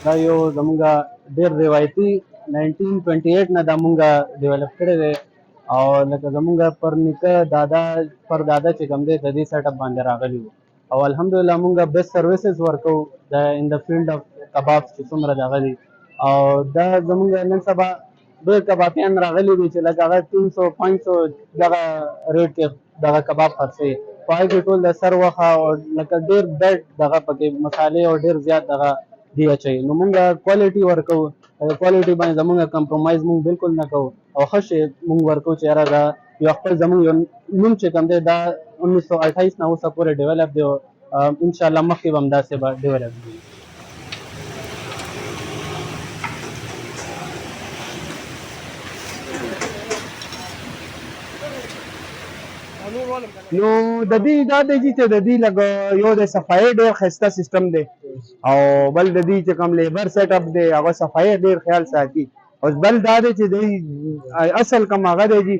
دا یو زمونږ ډېر روایتي 1928 نه دا مونږ ډیولپ کړی دی او لکه زمونږ پر نیکه دادا پر دادا چې کوم دی د دې سیټ اپ باندې راغلي وو او الحمدلله مونږ بیسټ سروسز ورکوو د ان د فیلډ اف کباب چې څومره دغه دي او دا زمونږ نن سبا ډېر کبابیان راغلي دي چې لکه هغه 300 500 دغه ریټ کې دغه کباب خرڅوي په هغې کې ټول د سر غوښه او لکه ډېر بیډ دغه پکې مسالې او ډېر زیات دغه دی اچوي نو مونږ کوالټي ورکوو کوالټي باندې زمونږ کمپرومایز مونږ بالکل نه کوو او ښه شی مونږ ورکوو چې یاره دا یو خپل زمونږ یو نوم چې کوم دی دا 1928 نه اوسه پورې ډیولپ دی او انشاءالله مخکې به همداسې به ډیولپ وي نو د دې دا دی چې د دې لږ یو د صفایي ډېر ښایسته سیسټم دی او بل د دې چې کوم لیبر سیټ اپ دی هغه صفایي ډېر خیال ساتي او بل دا دی چې دی اصل کوم هغه دی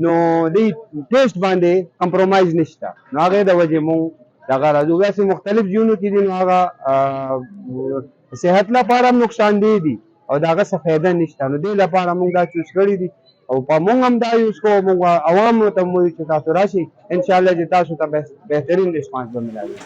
نو دی ټیسټ باندې کمپرومایز نشته نو هغې د وجې مونږ دغه راځو داسې مختلف ژویونو کې دي نو هغه صحت لپاره هم نقصان دی او د هغه څه فایده نشته نو دې لپاره مونږ دا چوز کړي دي او په مونږ هم دا یوز کوو مونږ عوامو ته مو چې تاسو راشئ انشاءالله چې تاسو ته بهترین ریسپانس به ملاوي